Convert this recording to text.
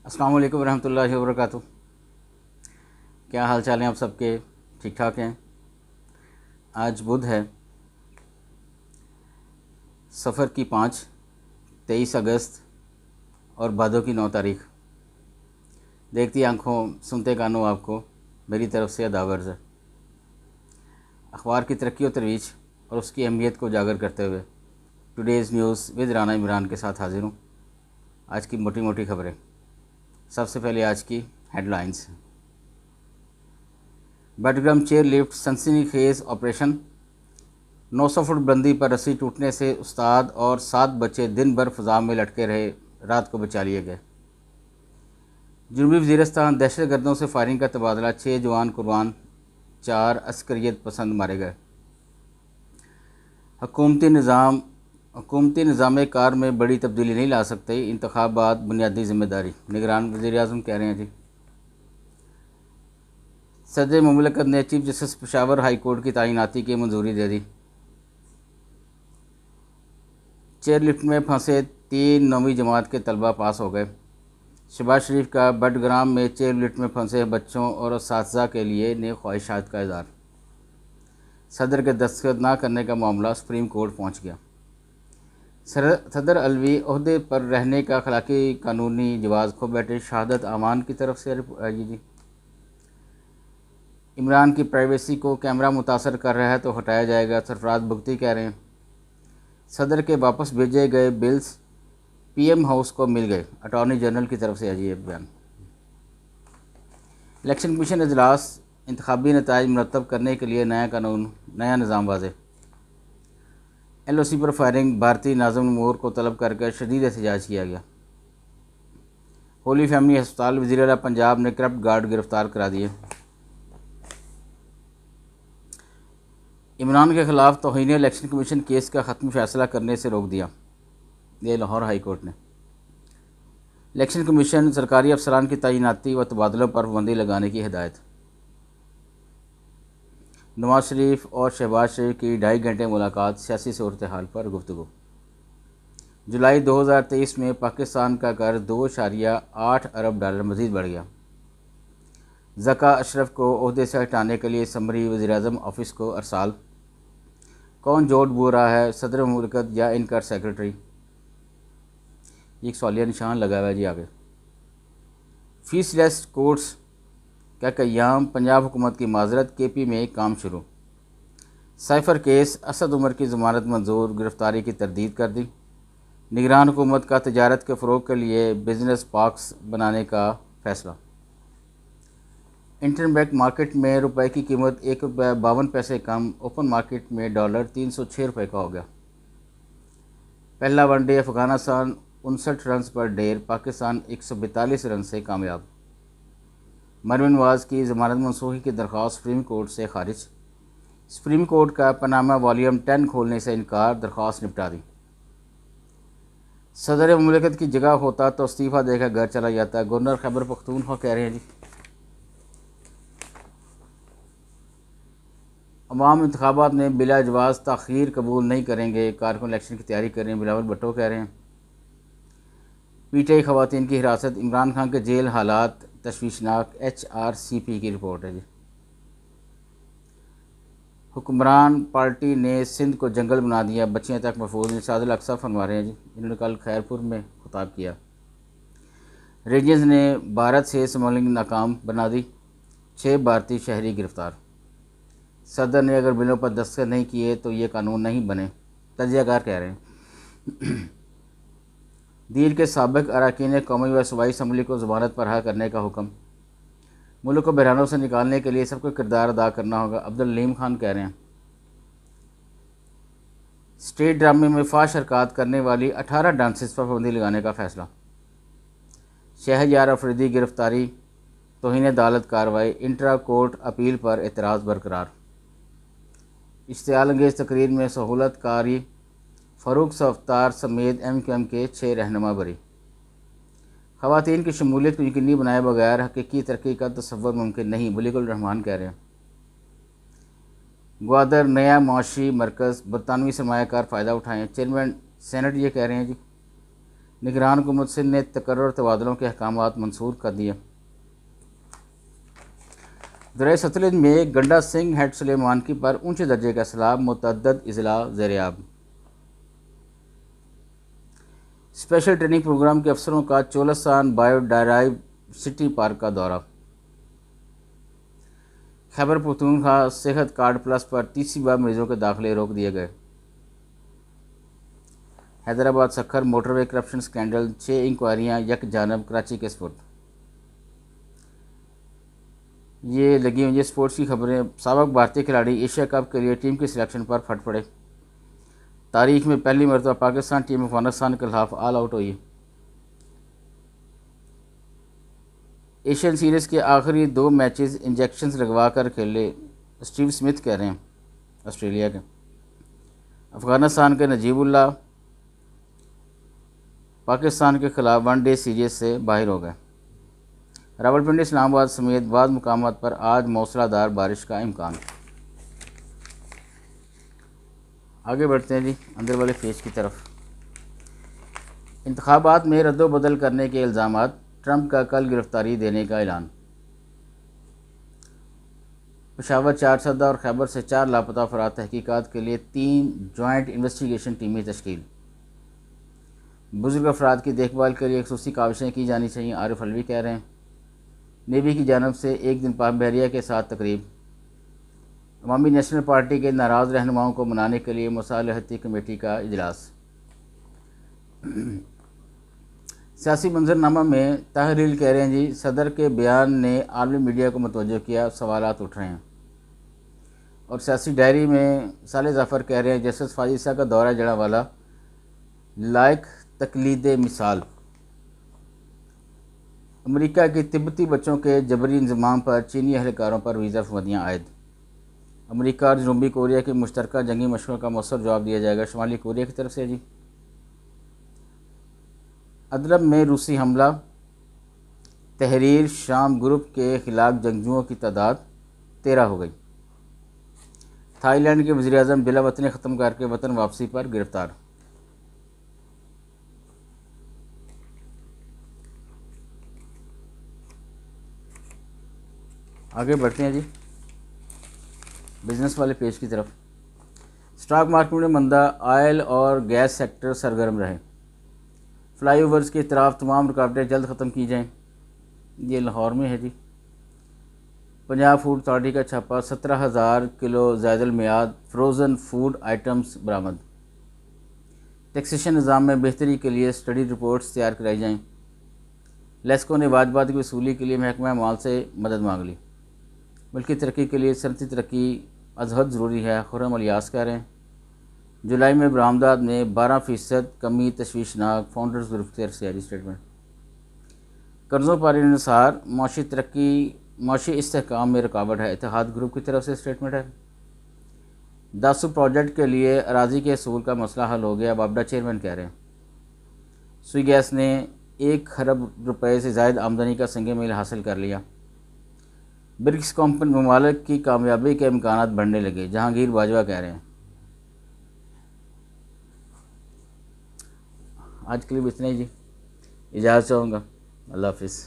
अस्सलाम वालेकुम रहमतुल्लाहि व बरकातुहू। क्या हाल चाल हैं आप सबके? ठीक ठाक हैं। आज बुध है, सफ़र की 23 अगस्त और भादों की 9 तारीख। देखती आंखों सुनते कानों आपको मेरी तरफ़ से अदावर्ज़ है। अखबार की तरक्की और तरवीज और उसकी अहमियत को उजागर करते हुए today's news with Rana Imran के साथ हाजिर हूँ। आज की मोटी मोटी खबरें। सबसे पहले आज की हेडलाइंस। बटग्राम चेयर लिफ्ट सनसनीखेज ऑपरेशन। 900 फुट बुलंदी पर रस्सी टूटने से उस्ताद और 7 बच्चे दिन भर फ़ज़ा में लटके रहे, रात को बचा लिए गए। जनूबी वज़ीरिस्तान दहशत गर्दों से फायरिंग का तबादला, 6 जवान कुर्बान, 4 अस्करियत पसंद मारे गए। हुकूमती निज़ाम कार में बड़ी तब्दीली नहीं ला सकते, इंतखाबात बुनियादी ज़िम्मेदारी, निगरान वज़ीर-ए-आज़म कह रहे हैं जी। सदर मुमलिकत ने chief justice Peshawar high court की तैनाती की मंजूरी दे दी। चेयरलिफ्ट में फंसे 3 9वीं जमात के तलबा पास हो गए। शहबाज शरीफ का बटग्राम में चेयरलिफ्ट में फंसे बच्चों और असातिज़ा के लिए नेक ख्वाहिशात का इज़हार। सदर के दस्तखत न करने का मामला सुप्रीम कोर्ट पहुँच गया। सदर अलवी ओहदे पर रहने का अखलाकी कानूनी जवाज़ खो बैठे, शहादत आमान की तरफ से आई जी। इमरान की प्राइवेसी को कैमरा मुतासर कर रहा है तो हटाया जाएगा, सरफराज भुगती कह रहे हैं। सदर के वापस भेजे गए बिल्स पीएम हाउस को मिल गए, अटॉर्नी जनरल की तरफ से अजीब बयान। इलेक्शन कमीशन इजलास, इंतखाबी नताइज मुरतब करने के लिए नया कानून, नया निज़ाम वाज़े। एलओसी पर फायरिंग, भारतीय नाज़िम नूर को तलब करके शदीद एहतजाज किया गया। होली फैमिली अस्पताल, वज़ीर आला पंजाब ने करप्ट गार्ड गिरफ्तार करा दिए। इमरान के ख़िलाफ़ तौहीन इलेक्शन कमीशन केस का ख़त्म फैसला करने से रोक दिया, ये लाहौर हाई कोर्ट ने। इलेक्शन कमीशन सरकारी अफसरान की तैनाती व तबादलों पर पाबंदी लगाने की हिदायत। नवाज शरीफ और शहबाज शरीफ की 2.5 घंटे मुलाकात, सियासी सूरत हाल पर गुफ्तगू। जुलाई 2023 में पाकिस्तान का कर्ज 2.8 अरब डॉलर मज़ीद बढ़ गया। ज़का अशरफ को ओहदे से हटाने के लिए समरी वज़ीर-ए-आज़म ऑफिस को अरसाल। कौन जोड़ बो रहा है, सदर मुमलिकत या इनका सेक्रेटरी? एक सवालिया निशान लगा हुआ है जी आगे। फीसलेस कोर्ट्स का क़याम, पंजाब हुकूमत की माजरत, केपी में काम शुरू। साइफर केस, असद उमर की ज़मानत मंजूर, गिरफ्तारी की तरदीद कर दी। निगरान हुकूमत का तजारत के फ़रोग़ के लिए बिजनेस पार्क्स बनाने का फ़ैसला। इंटरबैंक मार्केट में रुपए की कीमत ₹1.52 कम, ओपन मार्केट में डॉलर $306 का हो गया। पहला वनडे अफ़गानिस्तान 59 रन पर ढेर, पाकिस्तान 142 रन से कामयाब। मरविन नवाज की ज़मानत मनसूखी की दरख्वास्त सुप्रीम कोर्ट से खारिज। सुप्रीम कोर्ट का पनामा वॉल्यूम 10 खोलने से इनकार, दरख्वास्त निपटा दी। सदर मुमलिकत की जगह होता तो इस्तीफ़ा देकर घर चला जाता, गवर्नर खैबर पख्तूनख्वा कह रहे हैं जी। अवाम इंतखाबात में बिला जवाज़ ताख़ीर कबूल नहीं करेंगे, कारकुन इलेक्शन की तैयारी कर रहे हैं, बिलावल भुट्टो कह रहे हैं। पीटीआई ख़वातीन की हिरासत, इमरान खान के जेल हालात तशवीशनाक, HRCP की रिपोर्ट है जी। हुक्मरान पार्टी ने सिंध को जंगल बना दिया, बच्चियाँ तक महफूज नहीं, सादिल अक्सा फरमा रहे हैं जी। इन्होंने कल खैरपुर में खुताब किया। रेंजर्स ने भारत से स्मगलिंग नाकाम बना दी, 6 भारतीय शहरी गिरफ्तार। सदर ने अगर बिलों पर दस्तखत नहीं किए तो ये कानून नहीं बने, तजियाकार कह रहे हैं। दीर के साबिक अरकान कौमी व सूबाई असम्बली को ज़मानत पर रिहा करने का हुक्म। मुल्क को बहरानों से निकालने के लिए सबको किरदार अदा करना होगा, अब्दुल लीम खान कह रहे हैं। स्टेट ड्रामे में फाश हरकत करने वाली 18 डांसेस पर पाबंदी लगाने का फ़ैसला। शहरयार अफरीदी गिरफ्तारी, तौहीन अदालत कार्रवाई, इंट्रा कोर्ट अपील पर एतराज़ बरकरार। इश्तियाल अंगेज़ तकरीर में सहूलत कारी फ़ारूक सफ्तार समेत MQM के 6 रहनुमा बरी। ख़वातीन की शमूलियत को यकीनी बनाए बगैर हकीकी तरक्की का तसव्वुर मुमकिन नहीं, बलीगुल रहमान कह रहे हैं। ग्वादर नया मुआशी मरकज़, बरतानवी सरमायाकार फ़ायदा उठाएँ, चेयरमैन सेनेट ये कह रहे हैं जी। निगरान हुकूमत सिंध ने तकर्रुर तबादलों के अहकामात मंसूर कर दिए। दरिया सतलुज में गंडा सिंह हेड सुलेमानकी पर ऊंचे दर्जे का सैलाब, मुतअद्दिद अजला ज़ेर-ए-आब। स्पेशल ट्रेनिंग प्रोग्राम के अफसरों का चोलसान बायोडायवर्सिटी पार्क का दौरा। खैबर पख्तूनख्वा सेहत कार्ड प्लस पर तीसरी बार मरीजों के दाखिले रोक दिए गए। Hyderabad Sukkur motorway corruption scandal, 6 इंक्वायरियाँ यकजानब कराची के स्पुर्द। ये लगी हुई स्पोर्ट्स की खबरें। साबिक भारतीय खिलाड़ी एशिया कप के लिए टीम की सिलेक्शन पर फट पड़े। तारीख में पहली मरतबा पाकिस्तान टीम अफगानिस्तान के खिलाफ ऑल आउट हुई। एशियन सीरीज़ के आखिरी 2 मैचेस इंजेक्शंस लगवा कर खेले, स्टीव स्मिथ कह रहे हैं ऑस्ट्रेलिया के। अफगानिस्तान के नजीबुल्लाह पाकिस्तान के खिलाफ वनडे सीरीज से बाहर हो गए। रावलपिंडी इस्लामाबाद समेत बाद मुकामात पर आज मौसलाधार बारिश का इम्कान। आगे बढ़ते हैं जी अंदर वाले पेज की तरफ। इंतखाबात में रद्दोबदल करने के इल्ज़ामात, ट्रंप का कल गिरफ्तारी देने का ऐलान। पेशावर 4 सदा और खैबर से 4 लापता अफराद तहकीकात के लिए 3 जॉइंट इन्वेस्टिगेशन टीमें तश्कील। बुजुर्ग अफराद की देखभाल के लिए खुसूसी काविशें की जानी चाहिए, आरिफ अलवी कह रहे हैं। नेवी की जानब से एक दिन पाक बहरिया के साथ तकरीब। अवामी नेशनल पार्टी के नाराज़ रहनुमाओं को मनाने के लिए मुसालहती कमेटी का इजलास। सियासी मंजरनामा में तहरीर कह रहे हैं जी, सदर के बयान ने आलमी मीडिया को मुतवज्जो किया, सवालात उठ रहे हैं। और सियासी डायरी में साले जाफ़र कह रहे हैं, जस्टिस फाजिसा का दौरा जड़ावाला लायक तकलीद मिसाल। अमेरिका की तिब्बती बच्चों के जबरी इंजमाम पर चीनी अहलकारों पर वीज़ा पाबंदियाँ आयद। अमेरिका और जनूबी कोरिया के मुश्तरका जंगी मशक़ों का मौसर जवाब दिया जाएगा शुमाली कोरिया की तरफ से जी। अदलब में रूसी हमला, तहरीर शाम ग्रुप के ख़िलाफ़ जंगजुओं की तादाद 13 हो गई। थाईलैंड के वज़ीर-ए-आज़म बिला वतनी ख़त्म करके वतन वापसी पर गिरफ़्तार। आगे बढ़ते हैं जी बिज़नेस वाले पेज की तरफ। स्टॉक मार्केट में मंदा, ऑयल और गैस सेक्टर सरगर्म रहे। फ्लाईओवर्स की तरफ तमाम रुकावटें जल्द ख़त्म की जाएं। ये लाहौर में है जी। पंजाब फूड अथॉरिटी का छापा, 17,000 किलो ज़ायदल मियाद फ्रोज़न फूड आइटम्स बरामद। टैक्सेशन निज़ाम में बेहतरी के लिए स्टडी रिपोर्ट्स तैयार कराई जाएँ। लेस्को ने वाजबात की वसूली के लिए महकमा माल से मदद मांग ली। मुल्की तरक्की के लिए सनती तरक्की अज़हद ज़रूरी है, खुर्रम अलियास कह रहे हैं। जुलाई में बरामदात में 12% कमी तशवीशनाक, फाउंडर्स ग्रुप की तरफ से जारी स्टेटमेंट। कर्ज़ों पर इन्हिसार माशी तरक्की माशी इस्तेहकाम में रुकावट है, इत्तेहाद ग्रुप की तरफ से स्टेटमेंट है। दासू प्रोजेक्ट के लिए अराजी के असूल का मसला हल हो गया, बाबडा चेयरमैन कह रहे हैं। सुई गैस ने 1 खरब रुपये से ज़ायद आमदनी का संग मील हासिल कर लिया। ब्रिक्स कंपनी ममालिक की कामयाबी के इम्कानात बढ़ने लगे, जहांगीर बाजवा कह रहे हैं। आज के लिए इतना ही जी, इजाज़त चाहूँगा। अल्लाह हाफिज़।